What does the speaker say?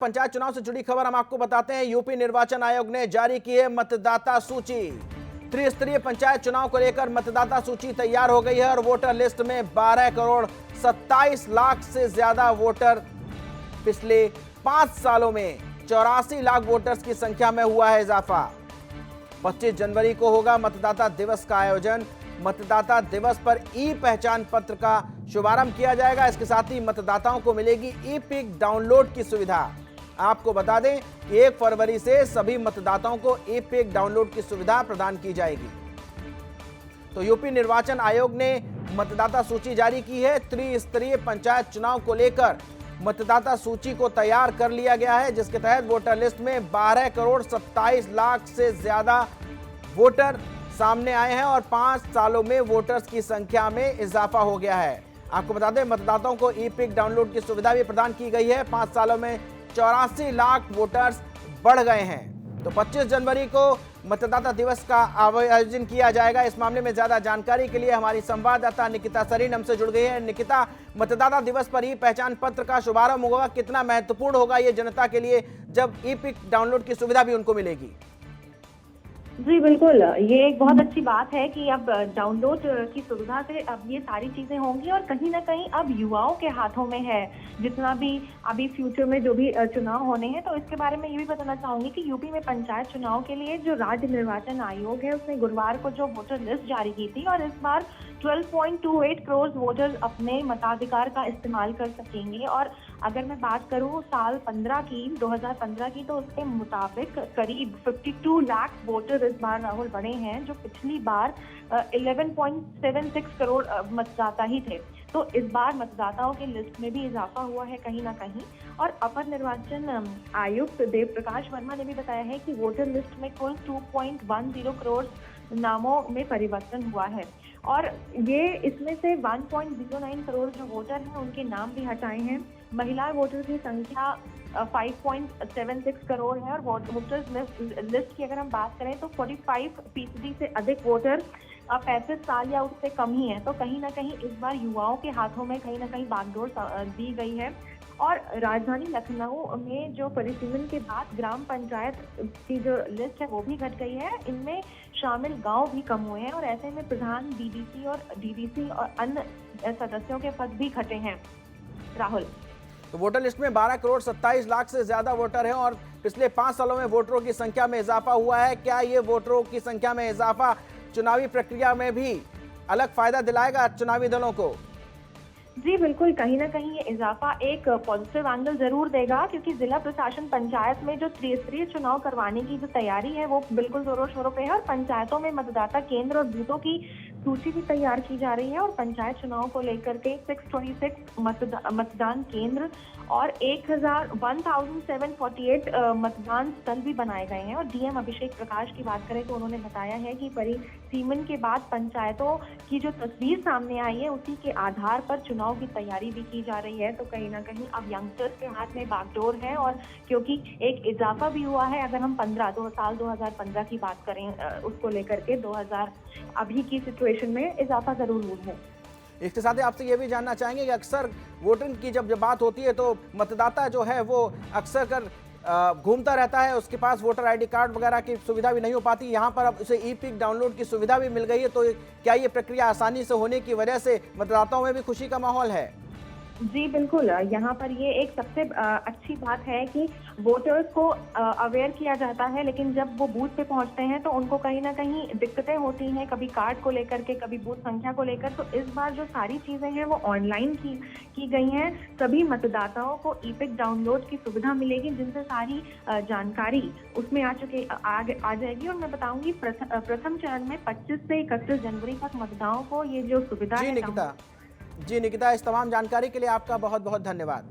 पंचायत चुनाव से जुड़ी खबर हम आपको बताते हैं। यूपी निर्वाचन आयोग ने जारी की है मतदाता सूची। त्रिस्तरीय पंचायत चुनाव को लेकर मतदाता सूची तैयार हो गई है और वोटर लिस्ट में 12 करोड़ 27 लाख से ज्यादा वोटर, पिछले 5 सालों में 84 लाख वोटर्स की संख्या में हुआ है इजाफा। 25 जनवरी को होगा मतदाता दिवस का आयोजन। मतदाता दिवस पर ई पहचान पत्र का शुभारंभ किया जाएगा। इसके साथ ही मतदाताओं को मिलेगी ई पिक डाउनलोड की सुविधा। आपको बता दें कि 1 फरवरी से सभी मतदाताओं को ई पिक डाउनलोड की सुविधा प्रदान की जाएगी। तो यूपी निर्वाचन आयोग ने मतदाता सूची जारी की है। त्रिस्तरीय पंचायत चुनाव को लेकर मतदाता सूची को तैयार कर लिया गया है, जिसके तहत वोटर लिस्ट में 12 करोड़ 27 लाख से ज्यादा वोटर सामने आए हैं और 5 सालों में वोटर्स की संख्या में इजाफा हो गया है। आपको बता दें मतदाताओं को ई पिक डाउनलोड की सुविधा भी प्रदान की गई है। 5 सालों में 84 लाख वोटर्स बढ़ गए हैं। तो 25 जनवरी को मतदाता दिवस का आयोजन किया जाएगा। इस मामले में ज्यादा जानकारी के लिए हमारी संवाददाता निकिता सरीन हमसे जुड़ गई है। निकिता, मतदाता दिवस पर ई पहचान पत्र का शुभारंभ होगा, कितना महत्वपूर्ण होगा ये जनता के लिए जब ई पिक डाउनलोड की सुविधा भी उनको मिलेगी? जी बिल्कुल, ये एक बहुत अच्छी बात है कि अब डाउनलोड की सुविधा से अब ये सारी चीजें होंगी और कहीं ना कहीं अब युवाओं के हाथों में है। जितना भी अभी फ्यूचर में जो भी चुनाव होने हैं, तो इसके बारे में ये भी बताना चाहूंगी कि यूपी में पंचायत चुनाव के लिए जो राज्य निर्वाचन आयोग है उसने गुरुवार को जो वोटर लिस्ट जारी की थी और इस बार 12.28 करोड़ वोटर्स अपने मताधिकार का इस्तेमाल कर सकेंगे। और अगर मैं बात करूं साल 2015 की, तो उसके मुताबिक करीब 52 लाख वोटर इस बार राहुल बने हैं, जो पिछली बार 11.76 करोड़ मतदाता ही थे। तो इस बार मतदाताओं की लिस्ट में भी इजाफा हुआ है कहीं ना कहीं। और अपर निर्वाचन आयुक्त देव प्रकाश वर्मा ने भी बताया है कि वोटर लिस्ट में कुल 2.10 करोड़ नामों में परिवर्तन हुआ है और ये इसमें से 1.09 करोड़ जो वोटर हैं उनके नाम भी हटाए हैं। महिला वोटर की संख्या 5.76 करोड़ है और वोटर्स लिस्ट की अगर हम बात करें तो 45% से अधिक वोटर 35 साल या उससे कम ही है। तो कहीं ना कहीं इस बार युवाओं के हाथों में कहीं ना कहीं बागडोर दी गई है। और राजधानी लखनऊ में जो परिसीमन के बाद ग्राम पंचायत की जो लिस्ट है वो भी घट गई है। इनमें शामिल गांव भी कम हुए हैं और ऐसे में प्रधान बीडीसी और डीडीसी और अन्य सदस्यों के पद भी घटे हैं। राहुल, तो वोटर लिस्ट में 12 करोड़ 27 लाख से ज्यादा वोटर हैं और पिछले 5 सालों में वोटरों की संख्या में इजाफा हुआ है। क्या ये वोटरों की संख्या में इजाफा चुनावी प्रक्रिया में भी अलग फायदा दिलाएगा चुनावी दलों को? जी बिल्कुल, कहीं ना कहीं ये इजाफा एक पॉजिटिव एंगल जरूर देगा, क्योंकि जिला प्रशासन पंचायत में जो त्रिस्तरीय चुनाव करवाने की जो तैयारी है वो बिल्कुल जोरों शोरों पे है और पंचायतों में मतदाता केंद्र और बूथों की सूची भी तैयार की जा रही है और पंचायत चुनाव को लेकर के 626 मतदान केंद्र और 1748 मतदान स्थल भी बनाए गए हैं। और डीएम अभिषेक प्रकाश की बात करें तो उन्होंने बताया है कि परिसीमन के बाद पंचायतों की जो तस्वीर सामने आई है उसी के आधार पर चुनाव की तैयारी भी की जा रही है। तो कहीं ना कहीं अब यंगस्टर्स के हाथ में बागडोर है और क्योंकि एक इजाफा भी हुआ है। अगर हम साल 2015 की बात करें उसको लेकर के 2000 अभी की सिचुएशन में इजाफा जरूर हुआ है। इसके साथ ही आपसे ये भी जानना चाहेंगे कि अक्सर वोटिंग की जब बात होती है तो मतदाता जो है वो अक्सर कर घूमता रहता है, उसके पास वोटर आईडी कार्ड वगैरह की सुविधा भी नहीं हो पाती। यहाँ पर अब उसे ई पिक डाउनलोड की सुविधा भी मिल गई है, तो क्या ये प्रक्रिया आसानी से होने की वजह से मतदाताओं में भी खुशी का माहौल है? जी बिल्कुल, यहाँ पर ये एक सबसे अच्छी बात है कि वोटर्स को अवेयर किया जाता है, लेकिन जब वो बूथ पे पहुँचते हैं तो उनको कहीं ना कहीं दिक्कतें होती हैं, कभी कार्ड को लेकर के, कभी बूथ संख्या को लेकर। तो इस बार जो सारी चीज़ें हैं वो ऑनलाइन की गई हैं। सभी मतदाताओं को ई पिक डाउनलोड की सुविधा मिलेगी, जिनसे सारी जानकारी उसमें आ जाएगी। और मैं बताऊँगी प्रथम चरण में 25 से 31 जनवरी तक मतदाताओं को ये जो सुविधा है। जी निकिता, इस तमाम जानकारी के लिए आपका बहुत बहुत धन्यवाद।